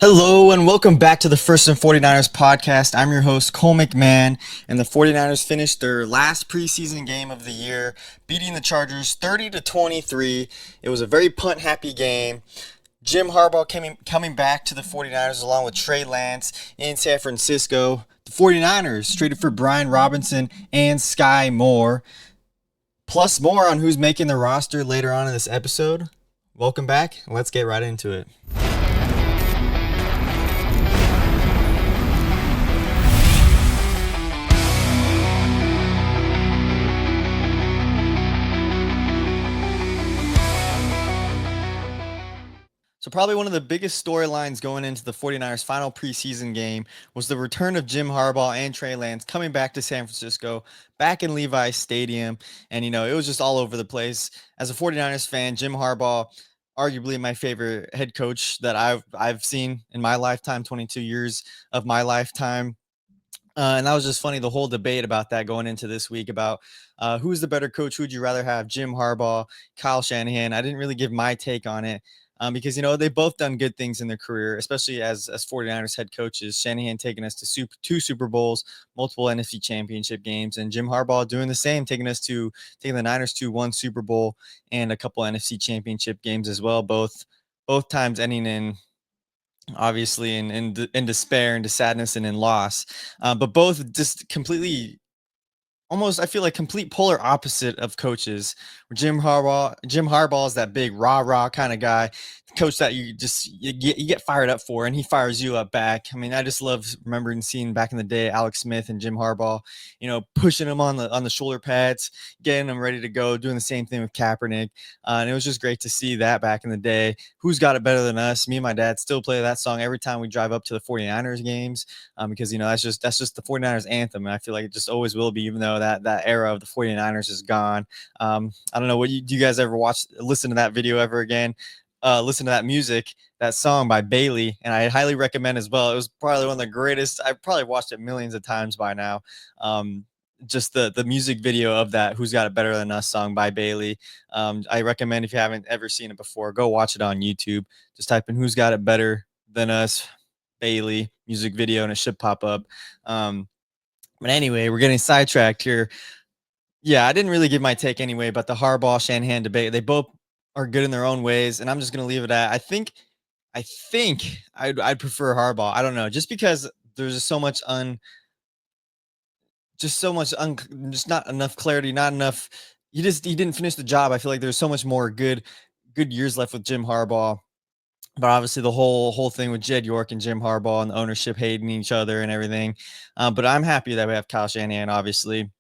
Hello and welcome back to the First and 49ers podcast. I'm your host, Cole McMahon, and the 49ers finished their last preseason game of the year, beating the Chargers 30-23. It was a very punt-happy game. Jim Harbaugh coming back to the 49ers along with Trey Lance in San Francisco. The 49ers traded for Brian Robinson and Skyy Moore. Plus more on who's making the roster later on in this episode. Welcome back. Let's get right into it. So probably one of the biggest storylines going into the 49ers final preseason game was the return of Jim Harbaugh and Trey Lance coming back to San Francisco, back in Levi's Stadium. And, it was just all over the place. As a 49ers fan, Jim Harbaugh, arguably my favorite head coach that I've seen in my lifetime, 22 years of my lifetime. And that was just funny, the whole debate about that going into this week about who's the better coach. Who'd you rather have, Jim Harbaugh, Kyle Shanahan? I didn't really give my take on it because, they've both done good things in their career, especially as 49ers head coaches. Shanahan taking us to two Super Bowls, multiple NFC championship games, and Jim Harbaugh doing the same, taking the Niners to one Super Bowl and a couple NFC championship games as well, both times ending in obviously in despair, into sadness, and in loss, but both just completely, almost, I feel like, complete polar opposite of coaches. Jim Harbaugh is that big rah kind of guy, coach that you get fired up for, and he fires you up back. I mean, I just love remembering seeing back in the day Alex Smith and Jim Harbaugh, pushing him on the shoulder pads, getting them ready to go, doing the same thing with Kaepernick, and it was just great to see that back in the day. Who's got it better than us? Me and my dad still play that song every time we drive up to the 49ers games, because that's just the 49ers anthem, and I feel like it just always will be, even though that era of the 49ers is gone. I don't know, do you guys ever listen to that video ever again? Listen to that music, that song by Bailey, and I highly recommend as well. It was probably one of the greatest. I've probably watched it millions of times by now. Just the music video of that "Who's Got It Better Than Us" song by Bailey. I recommend, if you haven't ever seen it before, go watch it on YouTube. Just type in "Who's Got It Better Than Us" Bailey music video, and it should pop up. But anyway, we're getting sidetracked here. Yeah, I didn't really give my take anyway about the Harbaugh Shanahan debate. They both are good in their own ways, and I'm just gonna leave it at I think I'd prefer Harbaugh. I don't know, just because there's just not enough clarity, not enough. He didn't finish the job. I feel like there's so much more good years left with Jim Harbaugh. But obviously the whole thing with Jed York and Jim Harbaugh and the ownership hating each other and everything. But I'm happy that we have Kyle Shanahan, obviously.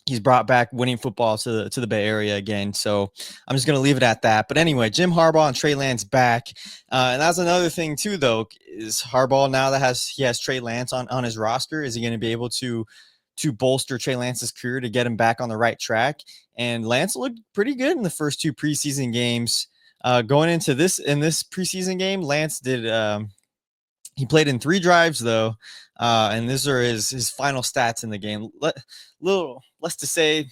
He's brought back winning football to the Bay Area again. So I'm just going to leave it at that. But anyway, Jim Harbaugh and Trey Lance back. And that's another thing too, though, is Harbaugh, now that he has Trey Lance on his roster, is he going to be able to bolster Trey Lance's career, to get him back on the right track? And Lance looked pretty good in the first two preseason games. Going into this preseason game, Lance did he played in 3 drives though, and these are his final stats in the game. Less to say,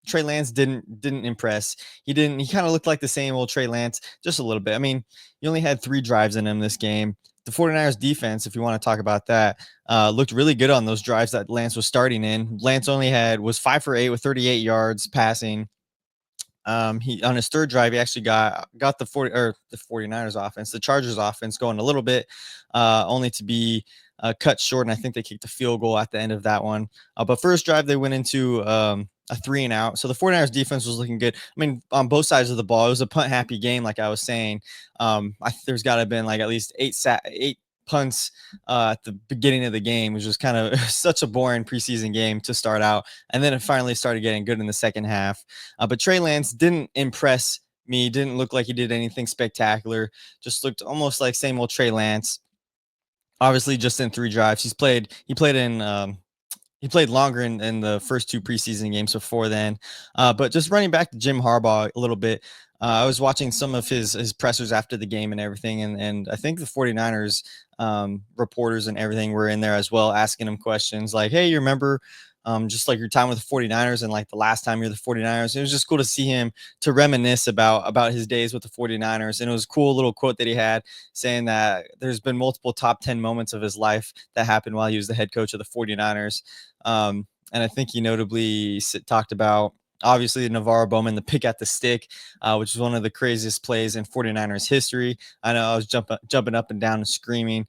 Trey Lance didn't impress. He kind of looked like the same old Trey Lance, just a little bit. I mean, he only had 3 drives in him this game. The 49ers defense, if you want to talk about that, looked really good on those drives that Lance was starting in. Lance was 5 for 8 with 38 yards passing. He, on his third drive, he actually got the 49ers offense, the Chargers offense, going a little bit, only to be cut short, and I think they kicked a field goal at the end of that one. But first drive, they went into a 3-and-out. So the 49ers defense was looking good. I mean, on both sides of the ball, it was a punt happy game, like I was saying. There's got to have been like at least 8 punts at the beginning of the game, which was kind of such a boring preseason game to start out. And then it finally started getting good in the second half. But Trey Lance didn't impress me, didn't look like he did anything spectacular, just looked almost like same old Trey Lance. Obviously, just in 3 drives. He played longer in the first 2 preseason games before then. But just running back to Jim Harbaugh a little bit, I was watching some of his pressers after the game and everything, and I think the 49ers reporters and everything were in there as well, asking him questions like, hey, you remember just like your time with the 49ers and like the last time you're the 49ers. It was just cool to see him to reminisce about his days with the 49ers. And it was a cool little quote that he had saying that there's been multiple top 10 moments of his life that happened while he was the head coach of the 49ers. And I think he notably talked about obviously Navarro Bowman, the pick at the stick, which is one of the craziest plays in 49ers history. I know I was jumping up and down and screaming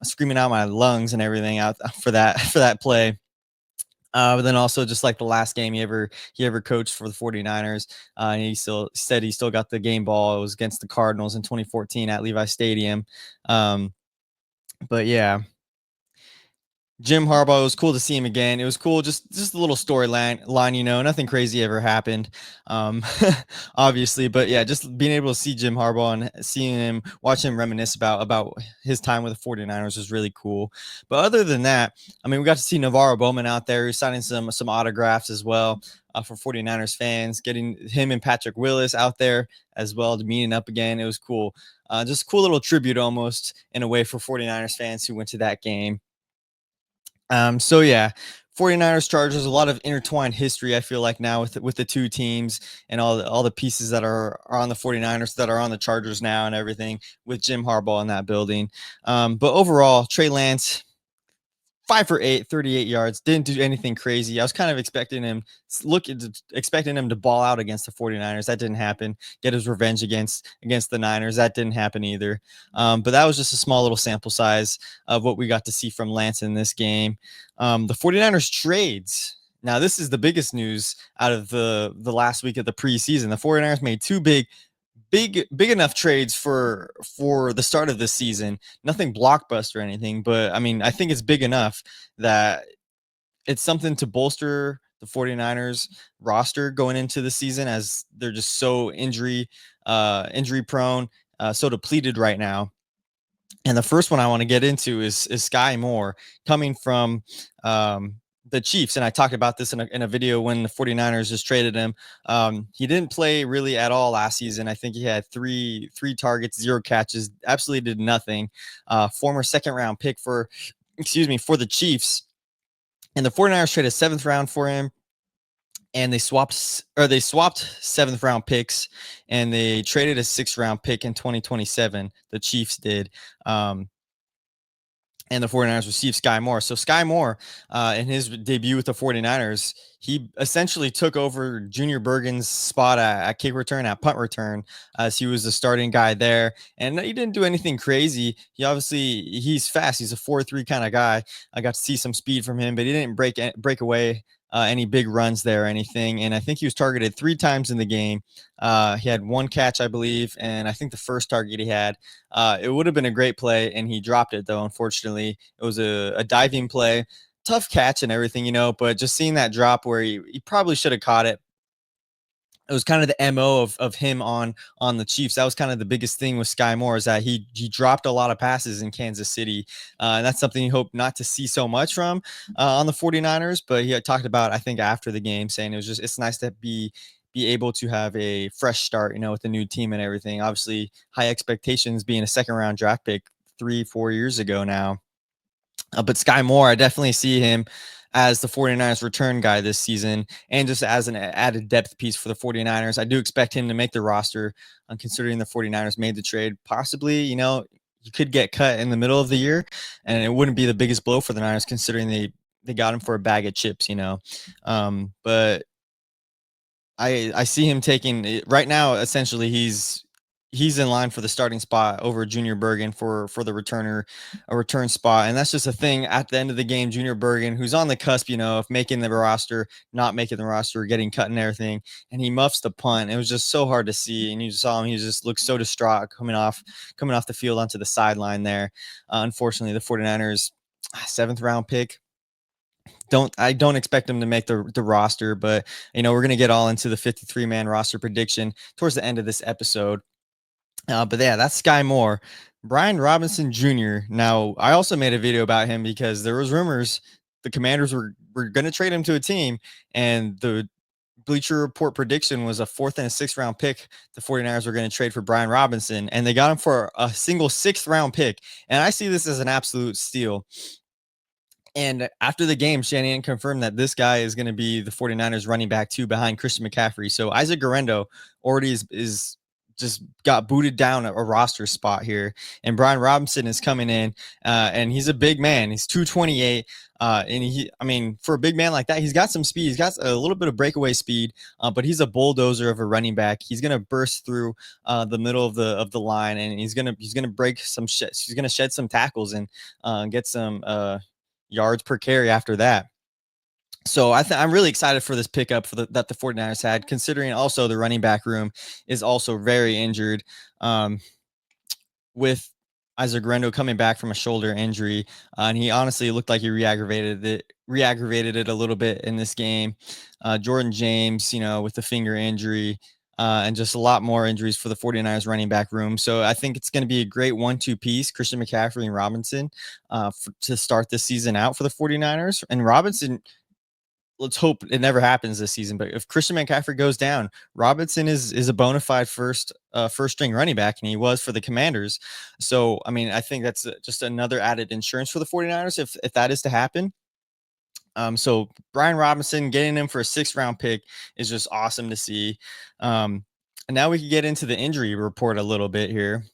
screaming out my lungs and everything out for that play. But then also just like the last game he ever coached for the 49ers, and he still said he still got the game ball. It was against the Cardinals in 2014 at Levi Stadium. But yeah, Jim Harbaugh, it was cool to see him again. It was cool, just a little storyline, nothing crazy ever happened, obviously. But yeah, just being able to see Jim Harbaugh and seeing him, watching him reminisce about his time with the 49ers was really cool. But other than that, I mean, we got to see Navarro Bowman out there. He was signing some autographs as well for 49ers fans, getting him and Patrick Willis out there as well to meeting up again. It was cool. Just a cool little tribute almost in a way for 49ers fans who went to that game. So yeah, 49ers Chargers, a lot of intertwined history, I feel like now with the two teams and all the pieces that are on the 49ers that are on the Chargers now and everything with Jim Harbaugh in that building. But overall, Trey Lance, 5 for 8, 38 yards. Didn't do anything crazy. I was kind of expecting him to ball out against the 49ers. That didn't happen. Get his revenge against the Niners. That didn't happen either. But that was just a small little sample size of what we got to see from Lance in this game. The 49ers trades. Now, this is the biggest news out of the last week of the preseason. The 49ers made two big enough trades for the start of this season. Nothing blockbuster or anything, but I mean, I think it's big enough that it's something to bolster the 49ers roster going into the season, as they're just so injury prone, so depleted right now. And the first one I want to get into is Skyy Moore, coming from the Chiefs. And I talked about this in a video when the 49ers just traded him. He didn't play really at all last season. I think he had three targets, 0 catches, absolutely did nothing. Former second round pick for the Chiefs. And the 49ers traded 7th round for him. And they swapped 7th round picks, and they traded a 6th round pick in 2027. The Chiefs did. And the 49ers received Skyy Moore. So Skyy Moore, in his debut with the 49ers, he essentially took over Junior Bergen's spot at kick return, at punt return, as he was the starting guy there. And he didn't do anything crazy. He's fast. He's a 4.3 kind of guy. I got to see some speed from him, but he didn't break away any big runs there or anything. And I think he was targeted 3 times in the game. He had 1 catch, I believe. And I think the first target he had, it would have been a great play, and he dropped it, though. Unfortunately, it was a diving play, tough catch and everything, but just seeing that drop where he probably should have caught it. It was kind of the MO of him on the Chiefs. That was kind of the biggest thing with Skyy Moore, is that he dropped a lot of passes in Kansas City. And that's something you hope not to see so much from on the 49ers. But he had talked about, I think, after the game, saying it's nice to be able to have a fresh start, with the new team and everything. Obviously, high expectations, being a 2nd round draft pick 3-4 years ago now. But Skyy Moore, I definitely see him as the 49ers return guy this season, and just as an added depth piece for the 49ers. I do expect him to make the roster, considering the 49ers made the trade. Possibly, you could get cut in the middle of the year, and it wouldn't be the biggest blow for the Niners, considering they got him for a bag of chips, But I see him taking right now. Essentially, he's in line for the starting spot over Junior Bergen for the return spot. And that's just a thing at the end of the game. Junior Bergen, who's on the cusp, of making the roster, not making the roster, getting cut and everything, and he muffs the punt. It was just so hard to see, and you just saw him. He just looked so distraught coming off the field onto the sideline there. Unfortunately, the 49ers 7th round pick. I don't expect him to make the roster, but we're gonna get all into the 53-man roster prediction towards the end of this episode. But yeah, that's Skyy Moore. Brian Robinson Jr. Now, I also made a video about him because there was rumors the Commanders were going to trade him to a team, and the Bleacher Report prediction was a 4th and a 6th round pick. The 49ers were going to trade for Brian Robinson, and they got him for a single 6th round pick. And I see this as an absolute steal. And after the game, Shanahan confirmed that this guy is going to be the 49ers running back too behind Christian McCaffrey. So Isaac Guerrero already is just got booted down a roster spot here. And Brian Robinson is coming in, and he's a big man. He's 228. And I mean, for a big man like that, he's got some speed. He's got a little bit of breakaway speed, but he's a bulldozer of a running back. He's gonna burst through the middle of the line, and he's gonna break some shit. He's gonna shed some tackles and get some yards per carry after that. So I'm really excited for this pickup that the 49ers had, considering also the running back room is also very injured. With Isaac Guerrero coming back from a shoulder injury, and he honestly looked like he re-aggravated it a little bit in this game. Jordan James, with the finger injury, and just a lot more injuries for the 49ers running back room. So I think it's going to be a great 1-2 piece, Christian McCaffrey and Robinson, to start this season out for the 49ers. And Robinson, let's hope it never happens this season. But if Christian McCaffrey goes down, Robinson is a bona fide first string running back, and he was for the Commanders. So I mean, I think that's just another added insurance for the 49ers if that is to happen. So Brian Robinson getting him for a 6th-round pick is just awesome to see. And now we can get into the injury report a little bit here.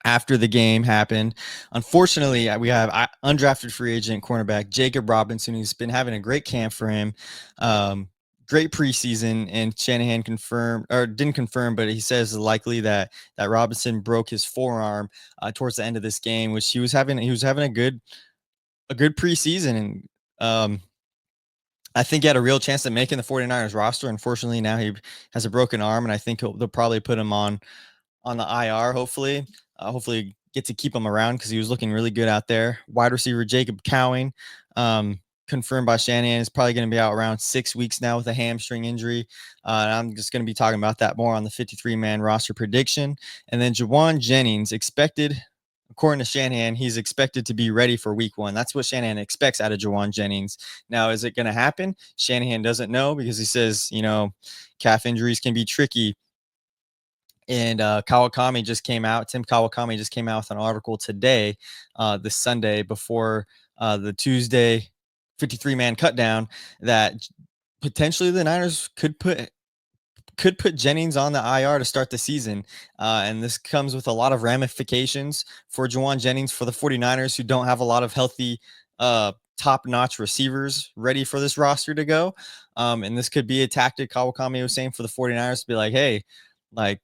After the game happened, unfortunately, we have undrafted free agent cornerback Jacob Robinson, who's been having a great camp for him. Great preseason, and Shanahan didn't confirm, but he says likely that Robinson broke his forearm towards the end of this game, which he was having a good preseason, and I think he had a real chance at making the 49ers roster. Unfortunately, now he has a broken arm, and I think they'll probably put him on the IR, hopefully get to keep him around because he was looking really good out there. Wide receiver Jacob Cowing, confirmed by Shanahan, is probably going to be out around 6 weeks now with a hamstring injury. And I'm just going to be talking about that more on the 53-man roster prediction. And then Juwan Jennings, expected, according to Shanahan, he's expected to be ready for week 1. That's what Shanahan expects out of Juwan Jennings. Now, is it going to happen? Shanahan doesn't know, because he says, calf injuries can be tricky. And Tim Kawakami just came out with an article today, this Sunday, before the Tuesday 53-man cut down, that potentially the Niners could put Jennings on the IR to start the season. And this comes with a lot of ramifications for Juwan Jennings, for the 49ers, who don't have a lot of healthy top-notch receivers ready for this roster to go. And this could be a tactic Kawakami was saying for the 49ers to be like, hey, like,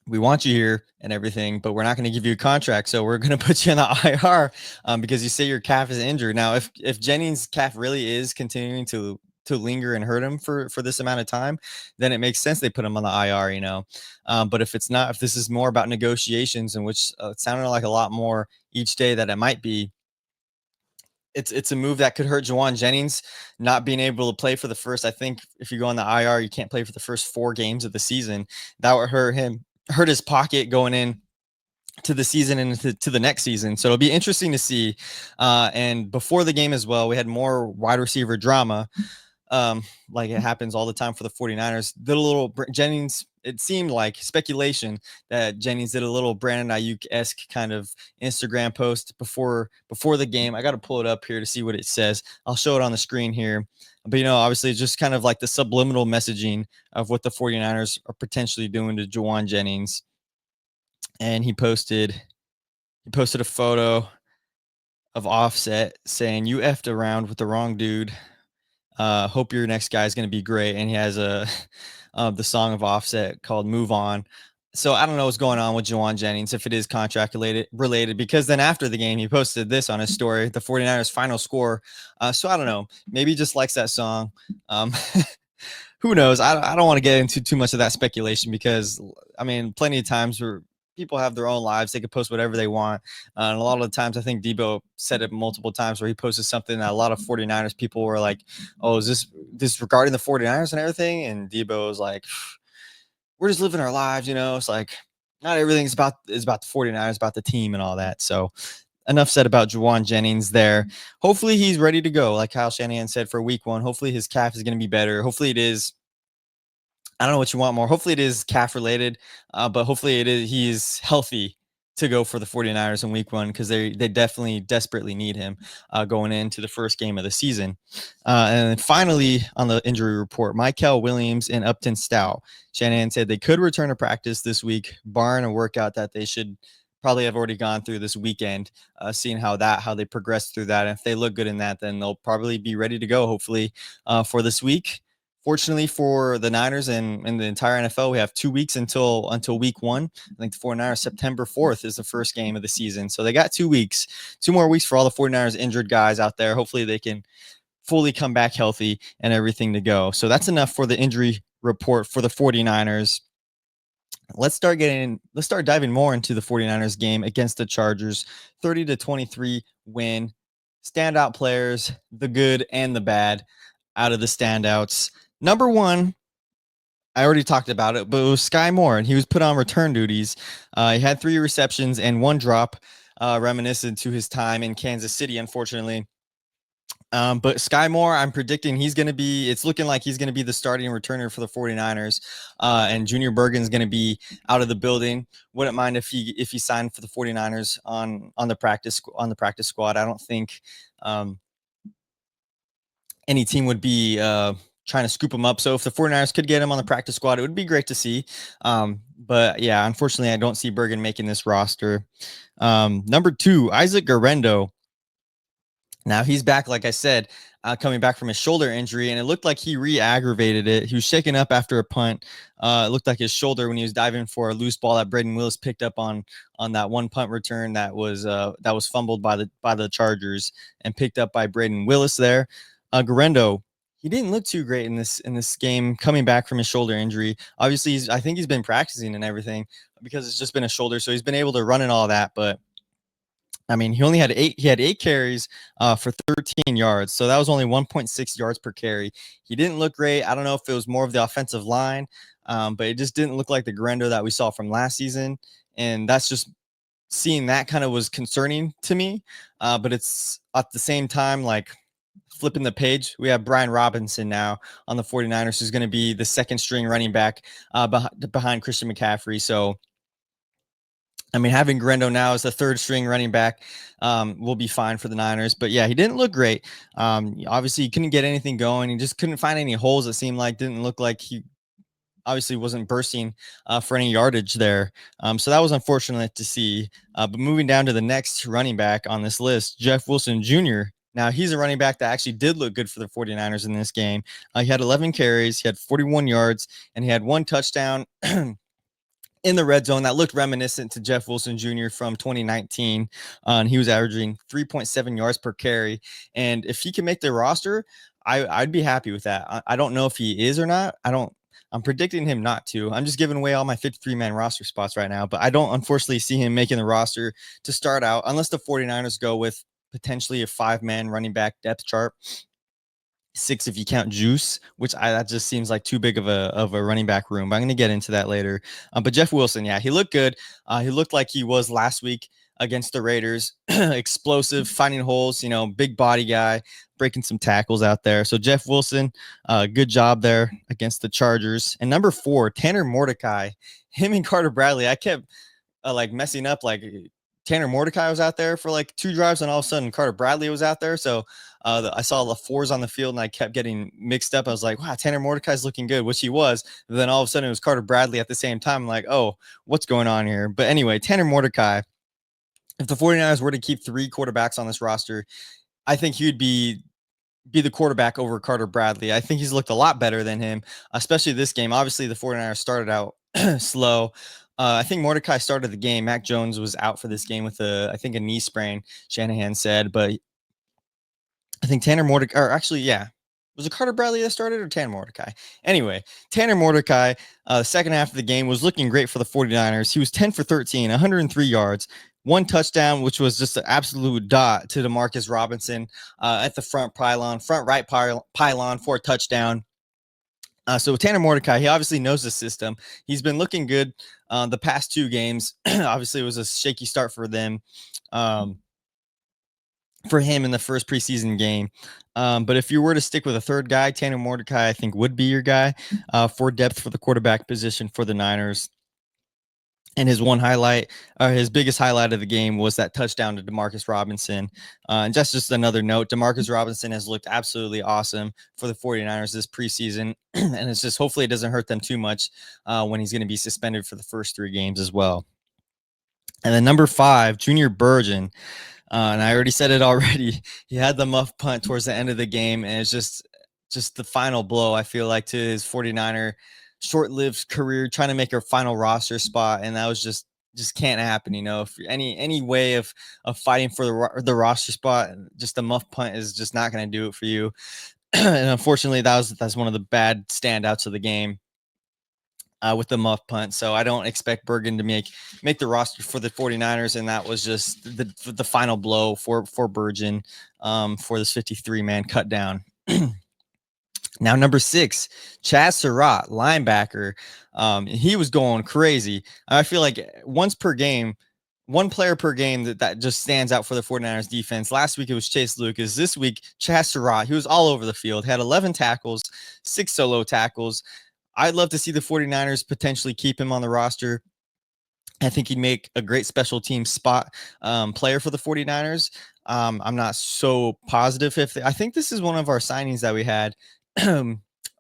we want you here and everything, but we're not going to give you a contract. So we're going to put you in the IR because you say your calf is injured. Now, if Jennings' calf really is continuing to linger and hurt him for this amount of time, then it makes sense they put him on the IR, but if it's not, if this is more about negotiations, in which it sounded like a lot more each day that it might be, it's a move that could hurt Juwan Jennings not being able to play for the first. I think if you go on the IR, you can't play for the first 4 games of the season. That would hurt his pocket going in to the season and to the next season. So it'll be interesting to see. And before the game as well, we had more wide receiver drama. Like it happens all the time for the 49ers. Did a little Jennings, it seemed like speculation that Jennings did a little Brandon Ayuk-esque kind of Instagram post before the game. I got to pull it up here to see what it says. I'll show it on the screen here. But, obviously it's just kind of like the subliminal messaging of what the 49ers are potentially doing to Juwan Jennings. And he posted a photo of Offset saying, "You effed around with the wrong dude. Hope your next guy is going to be great." And he has the song of Offset called "Move On." So I don't know what's going on with Juwan Jennings, if it is contract related, because then after the game, he posted this on his story, the 49ers final score. So I don't know, maybe he just likes that song. Who knows? I don't want to get into too much of that speculation, because I mean, plenty of times where people have their own lives, they can post whatever they want. And a lot of the times, I think Debo said it multiple times, where he posted something that a lot of 49ers people were like, "Oh, is this regarding the 49ers and everything?" And Debo was like, "We're just living our lives, It's like not everything's about the 49ers, about the team and all that." So enough said about Juwan Jennings there. Hopefully he's ready to go, like Kyle Shanahan said, for week 1. Hopefully his calf is going to be better. Hopefully it is. I don't know what you want more. Hopefully it is calf related, but hopefully he is healthy to go for the 49ers in week 1 because they definitely desperately need him going into the first game of the season. And then finally, on the injury report, Michael Williams and Upton Stout. Shanahan said they could return to practice this week, barring a workout that they should probably have already gone through this weekend, seeing how they progress through that. And if they look good in that, then they'll probably be ready to go, hopefully, for this week. Fortunately for the Niners and the entire NFL, we have 2 weeks until week 1. I think the 49ers, September 4th is the first game of the season. So they got 2 weeks, 2 more weeks for all the 49ers injured guys out there. Hopefully they can fully come back healthy and everything to go. So that's enough for the injury report for the 49ers. Let's start diving more into the 49ers game against the Chargers. 30-23 win. Standout players, the good and the bad out of the standouts. Number 1, I already talked about it, but it was Skyy Moore, and he was put on return duties. He had 3 receptions and 1 drop, reminiscent to his time in Kansas City, unfortunately. But Skyy Moore, I'm predicting it's looking like he's going to be the starting returner for the 49ers. And Junior Bergen's going to be out of the building. Wouldn't mind if he signed for the 49ers on the practice squad. I don't think any team would be trying to scoop him up. So if the 49ers could get him on the practice squad, it would be great to see. But yeah, unfortunately, I don't see Bergen making this roster. Number 2, Isaac Guerendo. Now he's back, like I said, coming back from his shoulder injury, and it looked like he re-aggravated it. He was shaken up after a punt. It looked like his shoulder when he was diving for a loose ball that Braden Willis picked up on that one punt return that was fumbled by the Chargers and picked up by Braden Willis there. Guerendo, he didn't look too great in this game coming back from his shoulder injury. Obviously, I think he's been practicing and everything because it's just been a shoulder, so he's been able to run and all that, but I mean, he had 8 carries for 13 yards. So that was only 1.6 yards per carry. He didn't look great. I don't know if it was more of the offensive line, but it just didn't look like the Guerendo that we saw from last season. And that's just seeing that kind of was concerning to me. But it's at the same time, like flipping the page, we have Brian Robinson now on the 49ers, who's going to be the second string running back behind Christian McCaffrey. So, I mean, having Guerendo now as the third string running back will be fine for the Niners. But yeah, he didn't look great. Obviously, he couldn't get anything going. He just couldn't find any holes. It seemed like didn't look like he obviously wasn't bursting for any yardage there. So that was unfortunate to see. But moving down to the next running back on this list, Jeff Wilson Jr. Now, he's a running back that actually did look good for the 49ers in this game. He had 11 carries, he had 41 yards, and he had 1 touchdown. In the red zone that looked reminiscent to Jeff Wilson Jr. from 2019. And he was averaging 3.7 yards per carry. And if he can make the roster, I'd be happy with that. I don't know if he is or not. I'm predicting him not to. I'm just giving away all my 53-man roster spots right now, but I don't unfortunately see him making the roster to start out unless the 49ers go with potentially a 5-man running back depth chart. 6 if you count Juice, that just seems like too big of a running back room. But I'm going to get into that later. But Jeff Wilson, yeah, he looked good. He looked like he was last week against the Raiders. Explosive, finding holes, big body guy, breaking some tackles out there. So Jeff Wilson, good job there against the Chargers. And number 4, Tanner Mordecai, him and Carter Bradley. I kept messing up Tanner Mordecai was out there for 2 drives, and all of a sudden Carter Bradley was out there. So I saw the 4s on the field, and I kept getting mixed up. I was like, wow, Tanner Mordecai's looking good, which he was. But then all of a sudden it was Carter Bradley at the same time. I'm like, oh, what's going on here? But anyway, Tanner Mordecai, if the 49ers were to keep 3 quarterbacks on this roster, I think he would be the quarterback over Carter Bradley. I think he's looked a lot better than him, especially this game. Obviously, the 49ers started out slow. I think Mordecai started the game. Mac Jones was out for this game with I think a knee sprain, Shanahan said. But I think Tanner Mordecai, or actually, yeah. Was it Carter Bradley that started or Tanner Mordecai? Anyway, Tanner Mordecai, the second half of the game was looking great for the 49ers. He was 10 for 13, 103 yards, 1 touchdown, which was just an absolute dot to DeMarcus Robinson at the front right pylon for a touchdown. So Tanner Mordecai, he obviously knows the system. He's been looking good the past 2 games. Obviously, it was a shaky start for them, for him in the first preseason game. But if you were to stick with a third guy, Tanner Mordecai, I think would be your guy for depth for the quarterback position for the Niners. And his one highlight, or his biggest highlight of the game, was that touchdown to Demarcus Robinson. And just another note, Demarcus Robinson has looked absolutely awesome for the 49ers this preseason. And it's just hopefully it doesn't hurt them too much when he's going to be suspended for the first 3 games as well. And then number 5, Junior Burgeon. And I already said it already. He had the muff punt towards the end of the game, and it's just the final blow, I feel like, to his 49er short-lived career, trying to make a final roster spot, and that was just can't happen. If any way of fighting for the roster spot, just the muff punt is just not going to do it for you. And unfortunately, that's one of the bad standouts of the game. With the muff punt. So I don't expect Bergen to make the roster for the 49ers. And that was just the final blow for Bergen for this 53-man cut down. Now, number 6, Chaz Surratt, linebacker. He was going crazy. I feel like once per game, one player per game that just stands out for the 49ers defense. Last week, it was Chase Lucas. This week, Chaz Surratt, he was all over the field, had 11 tackles, 6 solo tackles. I'd love to see the 49ers potentially keep him on the roster. I think he'd make a great special team spot player for the 49ers. I'm not so positive I think this is one of our signings that we had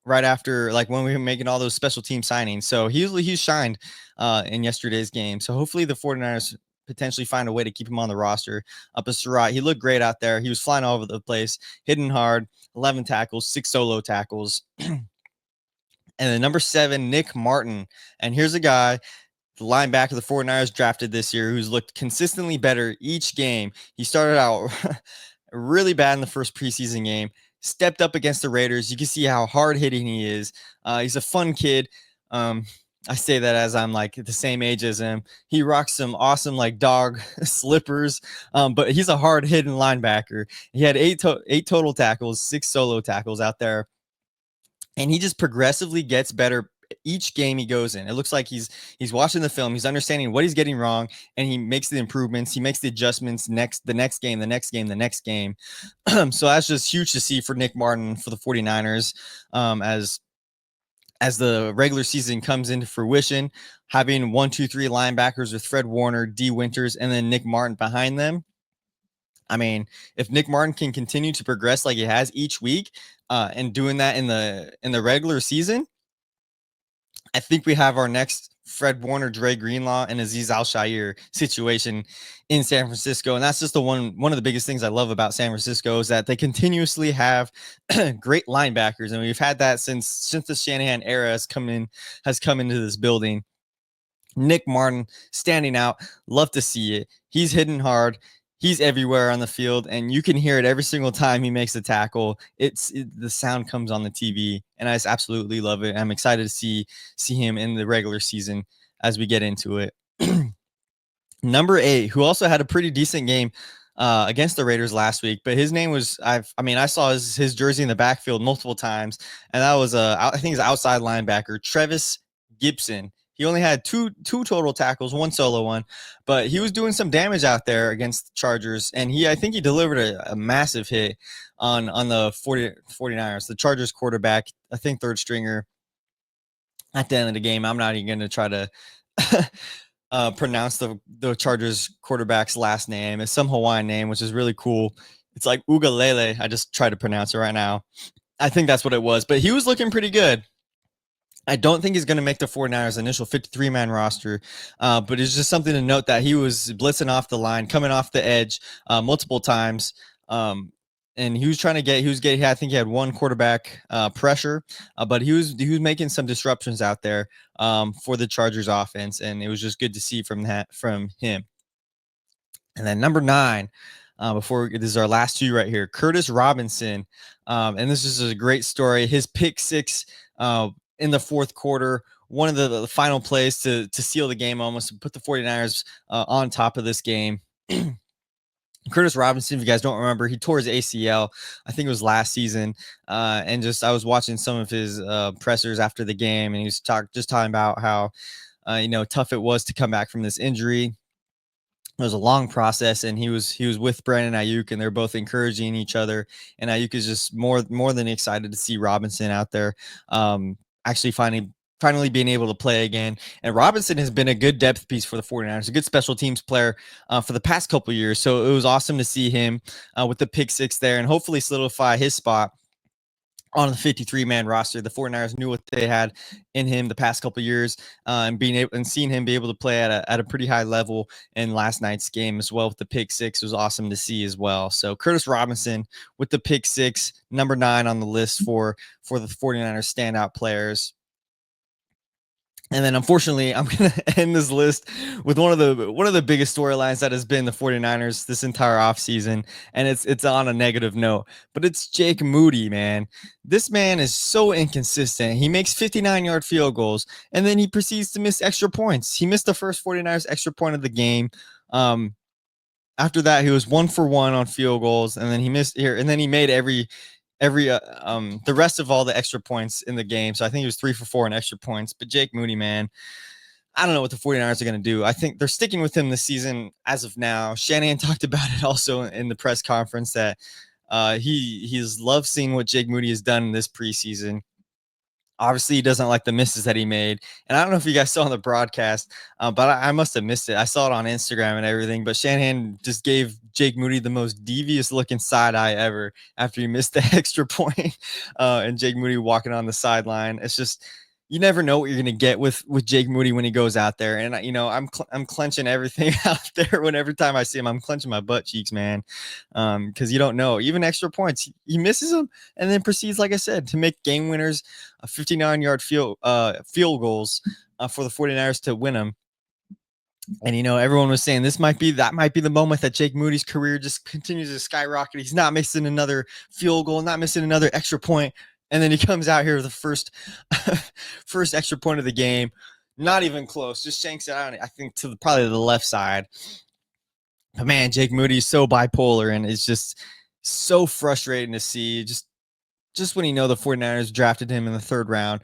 right after, like when we were making all those special team signings. So he's shined in yesterday's game. So hopefully the 49ers potentially find a way to keep him on the roster. But Surratt, he looked great out there. He was flying all over the place, hitting hard, 11 tackles, 6 solo tackles. And then number 7, Nick Martin. And here's a guy, the linebacker the 49ers drafted this year, who's looked consistently better each game. He started out really bad in the first preseason game, stepped up against the Raiders. You can see how hard-hitting he is. He's a fun kid. I say that as I'm like the same age as him. He rocks some awesome like dog slippers, but he's a hard-hitting linebacker. He had 8 total tackles, 6 solo tackles out there. And he just progressively gets better each game he goes in. It looks like he's watching the film, he's understanding what he's getting wrong, and he makes the improvements, he makes the adjustments the next game. So that's just huge to see for Nick Martin for the 49ers as the regular season comes into fruition, having 1, 2, 3 linebackers with Fred Warner, D Winters, and then Nick Martin behind them. I mean, if Nick Martin can continue to progress like he has each week, and doing that in the regular season, I think we have our next Fred Warner, Dre Greenlaw, and Azeez Al-Shaair situation in San Francisco. And that's just one of the biggest things I love about San Francisco is that they continuously have great linebackers. And we've had that since the Shanahan era has come into this building. Nick Martin standing out. Love to see it. He's hitting hard. He's everywhere on the field, and you can hear it every single time he makes a tackle. The sound comes on the TV, and I just absolutely love it. I'm excited to see him in the regular season as we get into it. Number 8, who also had a pretty decent game against the Raiders last week, but his name was I saw his jersey in the backfield multiple times, and that was I think he's outside linebacker Trevis Gibson. He only had two total tackles, 1 solo one, but he was doing some damage out there against the Chargers, and I think he delivered a massive hit on the 49ers, the Chargers quarterback, I think 3rd stringer. At the end of the game, I'm not even going to try to pronounce the Chargers quarterback's last name. It's some Hawaiian name, which is really cool. It's like Ugalele. I just tried to pronounce it right now. I think that's what it was, but he was looking pretty good. I don't think he's going to make the 49ers initial 53-man roster, but it's just something to note that he was blitzing off the line, coming off the edge multiple times, and he was trying to get. I think he had 1 quarterback pressure, but he was making some disruptions out there for the Chargers offense, and it was just good to see from him. And then number 9. This is our last 2 right here. Curtis Robinson, and this is a great story. His pick 6 in the 4th quarter, one of the final plays to seal the game, almost to put the 49ers on top of this game. Curtis Robinson, if you guys don't remember, he tore his ACL, I think it was last season, and I was watching some of his pressers after the game, and he was talking about how tough it was to come back from this injury. It was a long process, and he was with Brandon Ayuk, and they're both encouraging each other. And Ayuk is just more than excited to see Robinson out there, actually finally finally being able to play again. And Robinson has been a good depth piece for the 49ers, a good special teams player for the past couple of years. So it was awesome to see him with the pick six there and hopefully solidify his spot on the 53-man roster. The 49ers knew what they had in him the past couple of years, and being able and seeing him be able to play at a pretty high level in last night's game as well with the pick six was awesome to see as well. So Curtis Robinson with the pick six, number 9 on the list for the 49ers standout players. And then unfortunately, I'm going to end this list with one of the biggest storylines that has been the 49ers this entire offseason. And it's on a negative note. But it's Jake Moody, man. This man is so inconsistent. He makes 59-yard field goals, and then he proceeds to miss extra points. He missed the first 49ers extra point of the game. After that, he was 1 for 1 on field goals, and then he missed here, and then he made every the rest of all the extra points in the game. So I think he was 3 for 4 in extra points. But Jake Moody, man, I don't know what the 49ers are going to do. I think they're sticking with him this season as of now. Shanahan talked about it also in the press conference that he's loved seeing what Jake Moody has done in this preseason. Obviously, he doesn't like the misses that he made. And I don't know if you guys saw on the broadcast, but I must have missed it. I saw it on Instagram and everything. But Shanahan just gave Jake Moody the most devious looking side eye ever after he missed the extra point. And Jake Moody walking on the sideline. It's just, you never know what you're going to get with Jake Moody when he goes out there. And, I'm clenching everything out there. Every time I see him, I'm clenching my butt cheeks, man. Because you don't know. Even extra points, he misses them and then proceeds, like I said, to make game winners, 59-yard field goals for the 49ers to win them. And, everyone was saying that might be the moment that Jake Moody's career just continues to skyrocket. He's not missing another field goal, not missing another extra point. And then he comes out here with the first extra point of the game. Not even close. Just shanks it out, I think, to probably the left side. But, man, Jake Moody is so bipolar, and it's just so frustrating to see. Just when the 49ers drafted him in the 3rd round,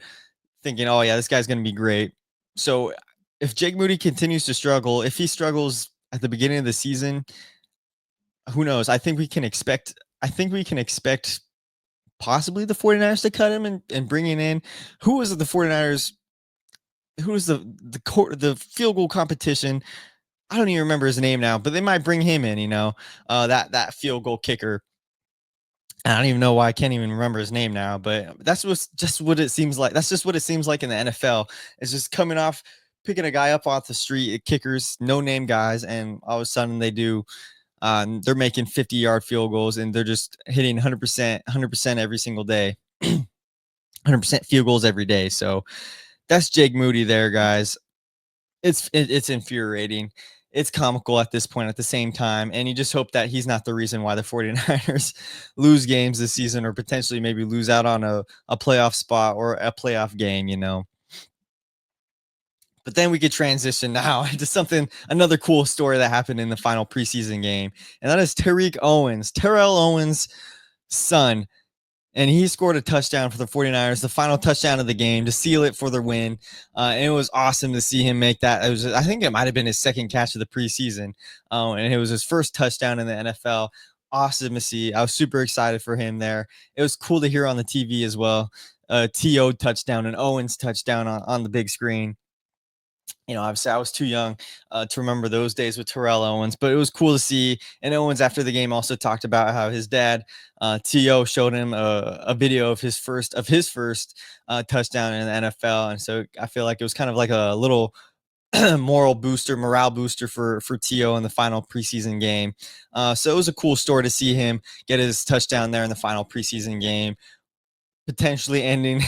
thinking, oh, yeah, this guy's going to be great. So if Jake Moody continues to struggle, if he struggles at the beginning of the season, who knows? I think we can expect possibly the 49ers to cut him and bringing in who was the 49ers, who was the field goal competition. I don't even remember his name now, but they might bring him in, that field goal kicker. I don't even know why I can't even remember his name now, but that's just what it seems like. That's just what it seems like in the NFL. It's just coming off, picking a guy up off the street, kickers, no name guys, and all of a sudden they're making 50-yard field goals and they're just hitting 100% every single day, 100% field goals every day. So that's Jake Moody there, guys. It's infuriating. It's comical at this point at the same time. And you just hope that he's not the reason why the 49ers lose games this season or potentially maybe lose out on a playoff spot or a playoff game, But then we could transition now into another cool story that happened in the final preseason game. And that is Terrell Owens' son. And he scored a touchdown for the 49ers, the final touchdown of the game to seal it for the win. And it was awesome to see him make that. I think it might have been his second catch of the preseason. And it was his first touchdown in the NFL. Awesome to see. I was super excited for him there. It was cool to hear on the TV as well. T.O. touchdown and Owens touchdown on the big screen. Obviously I was too young to remember those days with Terrell Owens, but it was cool to see. And Owens after the game also talked about how his dad, T.O., showed him a video of his first touchdown in the NFL. And so I feel like it was kind of like a little morale booster for T.O. in the final preseason game. So it was a cool story to see him get his touchdown there in the final preseason game, potentially ending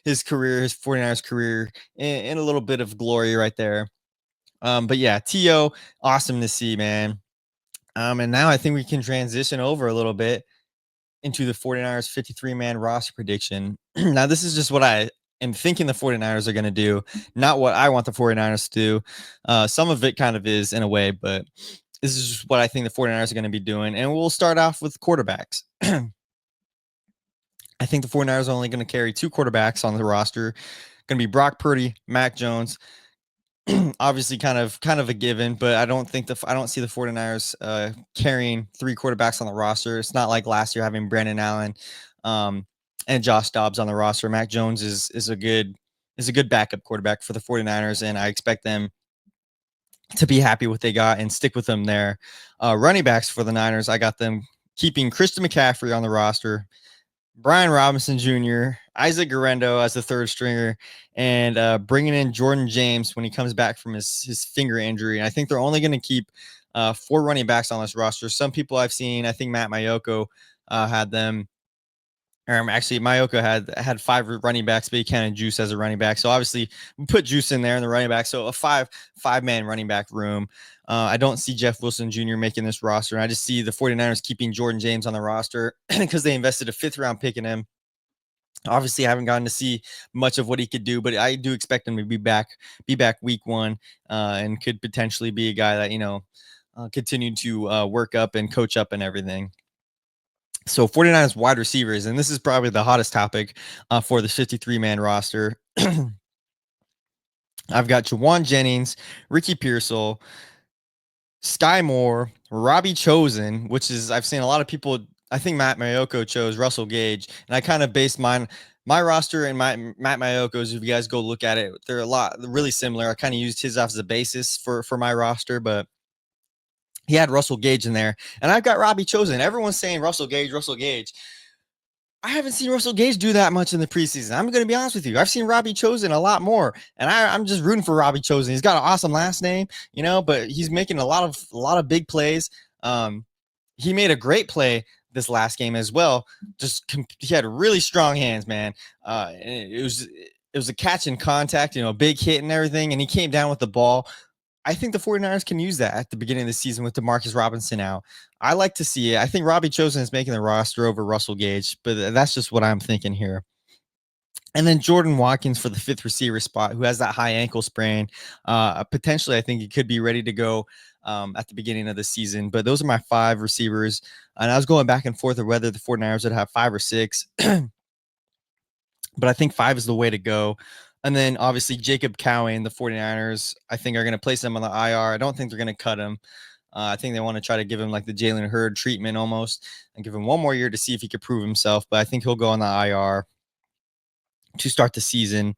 his 49ers career in a little bit of glory right there. But yeah, T.O., awesome to see, man. And now I think we can transition over a little bit into the 49ers 53-man roster prediction. Now, this is just what I am thinking the 49ers are going to do, not what I want the 49ers to do. Some of it kind of is in a way, but this is just what I think the 49ers are going to be doing. And we'll start off with quarterbacks. I think the 49ers are only going to carry 2 quarterbacks on the roster. Going to be Brock Purdy, Mac Jones. Obviously kind of a given, but I don't see the 49ers carrying 3 quarterbacks on the roster. It's not like last year having Brandon Allen and Josh Dobbs on the roster. Mac Jones is a good is a good backup quarterback for the 49ers, and I expect them to be happy with what they got and stick with them there. Running backs for the Niners, I got them keeping Christian McCaffrey on the roster, Brian Robinson Jr., Isaac Guerrero as the third stringer, and bringing in Jordan James when he comes back from his finger injury. And I think they're only going to keep 4 running backs on this roster. Some people I've seen, I think Matt Mayoko had them. Actually, Mayoko had 5 running backs, but he counted Juice as a running back. So obviously, we put Juice in there in the running back. So a five-man running back room. I don't see Jeff Wilson Jr. making this roster. And I just see the 49ers keeping Jordan James on the roster because they invested a 5th-round pick in him. Obviously, I haven't gotten to see much of what he could do, but I do expect him to be back week 1 and could potentially be a guy that, continue to work up and coach up and everything. So 49ers wide receivers, and this is probably the hottest topic for the 53-man roster. I've got Jawan Jennings, Ricky Pearsall, Skyy Moore, Robbie Chosen, which is I've seen a lot of people. I think Matt Mayoko chose Russell Gage, and I kind of based my roster and Matt Mayoko's. If you guys go look at it, they're really similar. I kind of used his as a basis for my roster, but he had Russell Gage in there, and I've got Robbie Chosen. Everyone's saying Russell Gage, Russell Gage. I haven't seen Russell Gage do that much in the preseason. I'm going to be honest with you. I've seen Robbie Chosen a lot more, and I'm just rooting for Robbie Chosen. He's got an awesome last name, but he's making a lot of big plays. He made a great play this last game as well. He had really strong hands, man. It was a catch and contact, big hit and everything, and he came down with the ball. I think the 49ers can use that at the beginning of the season with DeMarcus Robinson out. I like to see it. I think Robbie Chosen is making the roster over Russell Gage, but that's just what I'm thinking here. And then Jordan Watkins for the 5th receiver spot, who has that high ankle sprain. Potentially, I think he could be ready to go at the beginning of the season. But those are my 5 receivers. And I was going back and forth of whether the 49ers would have 5 or 6. But I think 5 is the way to go. And then obviously Jacob Cowan, the 49ers, I think are going to place him on the IR. I don't think they're going to cut him. I think they want to try to give him like the Jalen Hurd treatment almost and give him one more year to see if he could prove himself. But I think he'll go on the IR to start the season.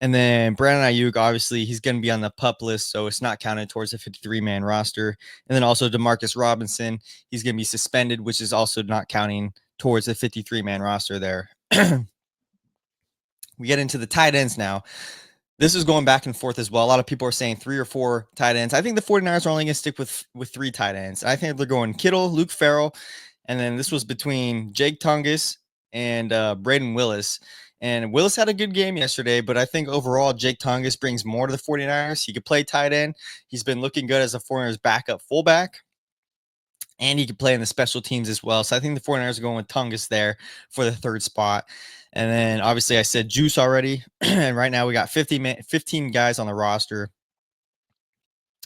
And then Brandon Ayuk, obviously, he's going to be on the PUP list, so it's not counted towards the 53-man roster. And then also DeMarcus Robinson, he's going to be suspended, which is also not counting towards the 53-man roster there. We get into the tight ends now. This is going back and forth as well. A lot of people are saying 3 or 4 tight ends. I think the 49ers are only going to stick with 3 tight ends. I think they're going Kittle, Luke Farrell, and then this was between Jake Tungus and Braden Willis. And Willis had a good game yesterday, but I think overall Jake Tungus brings more to the 49ers. He could play tight end. He's been looking good as a 49ers backup fullback. And he could play in the special teams as well. So I think the 49ers are going with Tungus there for the 3rd spot. And then obviously I said Juice already. And right now we got 15 guys on the roster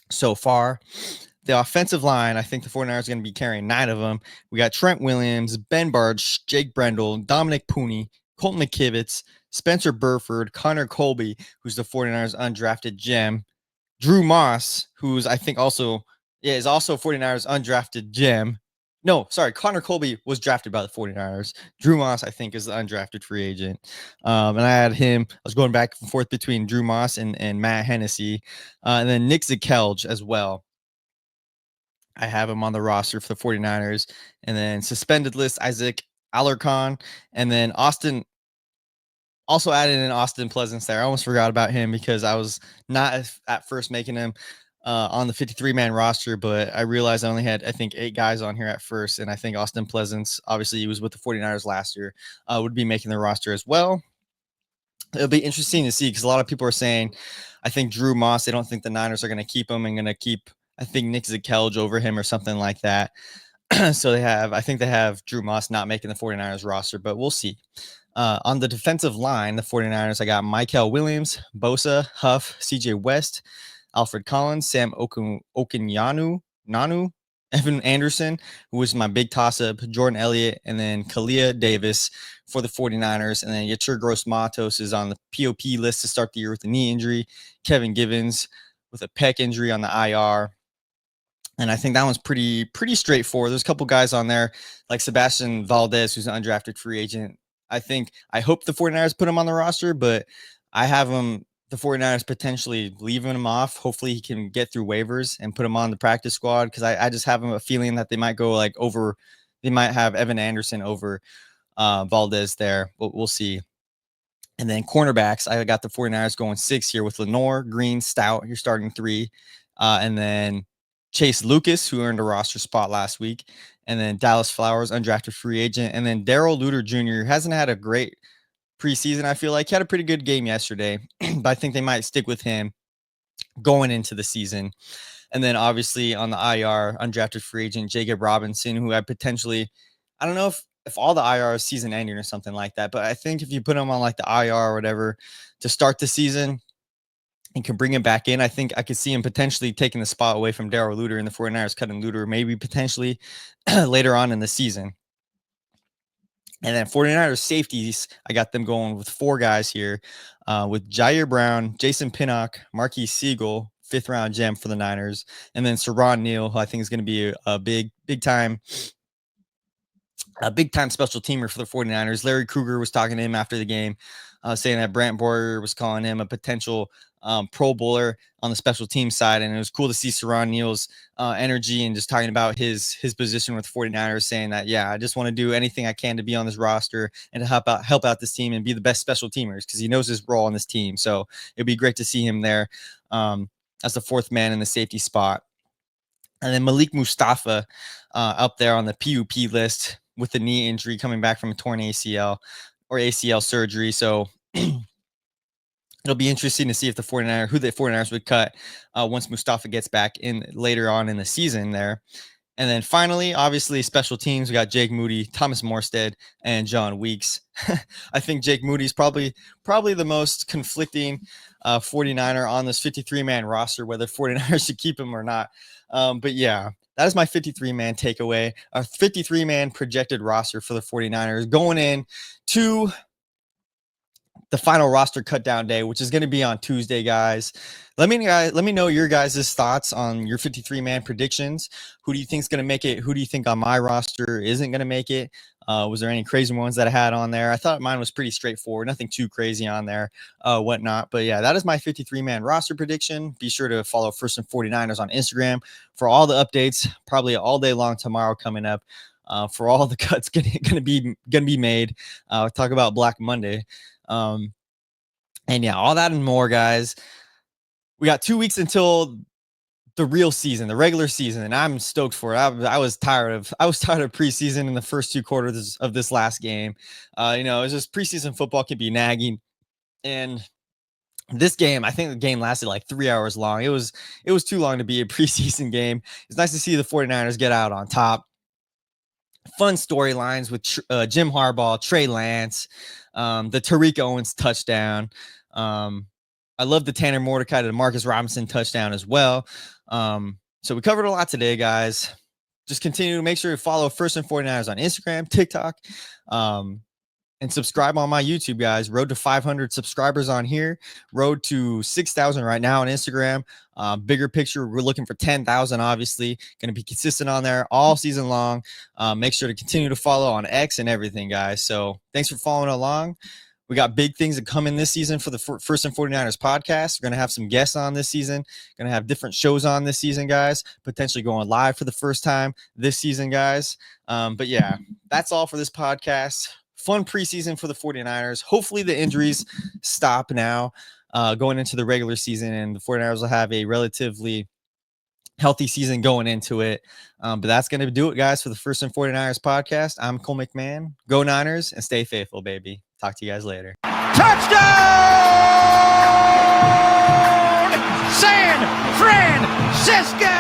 so far. The offensive line, I think the 49ers are going to be carrying 9 of them. We got Trent Williams, Ben Barge, Jake Brendel, Dominic Pooney, Colton McKivitz, Spencer Burford, Connor Colby, who's the 49ers undrafted gem, Drew Moss, who's I think is also 49ers undrafted gem. No, sorry, Connor Colby was drafted by the 49ers. Drew Moss, I think, is the undrafted free agent. And I had him. I was going back and forth between Drew Moss and Matt Hennessy. And then Nick Zakelj as well. I have him on the roster for the 49ers. And then suspended list, Isaac Alarcon. And then Austin, also added in Austin Pleasance there. I almost forgot about him because I was not at first making him on the 53-man roster, but I realized I only had, I think, 8 guys on here at first. And I think Austin Pleasance, obviously he was with the 49ers last year, would be making the roster as well. It'll be interesting to see because a lot of people are saying, I think Drew Moss, they don't think the Niners are going to keep him and going to keep, I think, Nick Zakelj over him or something like that. So I think they have Drew Moss not making the 49ers roster, but we'll see. On the defensive line, the 49ers, I got Michael Williams, Bosa, Huff, CJ West, Alfred Collins, Sam Okenyanu, Evan Anderson, who was my big toss-up, Jordan Elliott, and then Kalia Davis for the 49ers. And then Yetur Gross-Matos is on the POP list to start the year with a knee injury. Kevin Givens with a pec injury on the IR. And I think that one's pretty straightforward. There's a couple guys on there like Sebastian Valdez, who's an undrafted free agent. I hope the 49ers put him on the roster, but I have him, the 49ers potentially leaving him off. Hopefully he can get through waivers and put him on the practice squad, because I just have a feeling that they might go like over, they might have Evan Anderson over Valdez there, but we'll see. And then cornerbacks, I got the 49ers going 6 here with Lenore, Green, Stout, you're starting 3. And then Chase Lucas, who earned a roster spot last week. And then Dallas Flowers, undrafted free agent. And then Darrell Luter Jr. hasn't had a great preseason, I feel like. He had a pretty good game yesterday, but I think they might stick with him going into the season. And then obviously on the IR, undrafted free agent Jacob Robinson, who I don't know if all the IR is season ending or something like that, but I think if you put him on like the IR or whatever to start the season and can bring him back in, I think I could see him potentially taking the spot away from Darrell Luter, and the 49ers cutting Luter maybe potentially later on in the season. And then 49ers safeties, I got them going with 4 guys here with Jair Brown, Jason Pinnock, Marquis Siegel, 5th round gem for the Niners, and then Saron Neal, who I think is going to be a big time special teamer for the 49ers. Larry Krueger was talking to him after the game, saying that Brant Boyer was calling him a potential Pro Bowler on the special team side. And it was cool to see Saron Neal's energy and just talking about his position with 49ers, saying that, yeah, I just want to do anything I can to be on this roster and to help out this team and be the best special teamers, because he knows his role on this team. So it'd be great to see him there as the 4th man in the safety spot. And then Malik Mustafa up there on the PUP list with the knee injury, coming back from a torn ACL or ACL surgery. So it'll be interesting to see if who the 49ers would cut once Mustafa gets back in later on in the season there. And then finally, obviously, special teams, we got Jake Moody, Thomas Morstead, and John Weeks. I think Jake Moody is probably the most conflicting 49er on this 53-man roster, whether 49ers should keep him or not. But yeah, that is my 53-man takeaway, a 53-man projected roster for the 49ers going in to the final roster cut down day, which is going to be on Tuesday, guys. Let me know your guys' thoughts on your 53-man predictions. Who do you think is going to make it? Who do you think on my roster isn't going to make it? Was there any crazy ones that I had on there? I thought mine was pretty straightforward. Nothing too crazy on there, whatnot. But yeah, that is my 53-man roster prediction. Be sure to follow First and 49ers on Instagram for all the updates, probably all day long tomorrow coming up, for all the cuts going to be made. Talk about Black Monday. And yeah, all that and more, guys. We got 2 weeks until the real season, the regular season, and I'm stoked for it. I was tired of preseason in the first 2 quarters of this last game. It's just preseason football can be nagging, and this game, I think the game lasted like 3 hours long. It was too long to be a preseason game. It's nice to see the 49ers get out on top. Fun storylines with Jim Harbaugh, Trey Lance, the Tariq Owens touchdown. I love the Tanner Mordecai to Marcus Robinson touchdown as well. So we covered a lot today, guys. Just continue to make sure you follow First and 49ers on Instagram, TikTok, and subscribe on my YouTube, guys. Road to 500 subscribers on here. Road to 6,000 right now on Instagram. Bigger picture, we're looking for 10,000, obviously. Going to be consistent on there all season long. Make sure to continue to follow on X and everything, guys. So thanks for following along. We got big things that come in this season for the First and 49ers podcast. We're going to have some guests on this season. Going to have different shows on this season, guys. Potentially going live for the first time this season, guys. But yeah, that's all for this podcast. Fun preseason for the 49ers. Hopefully the injuries stop now going into the regular season, and the 49ers will have a relatively healthy season going into it. But that's going to do it, guys, for the First and 49ers podcast. I'm Cole McMahon. Go Niners and stay faithful, baby. Talk to you guys later. Touchdown! San Francisco!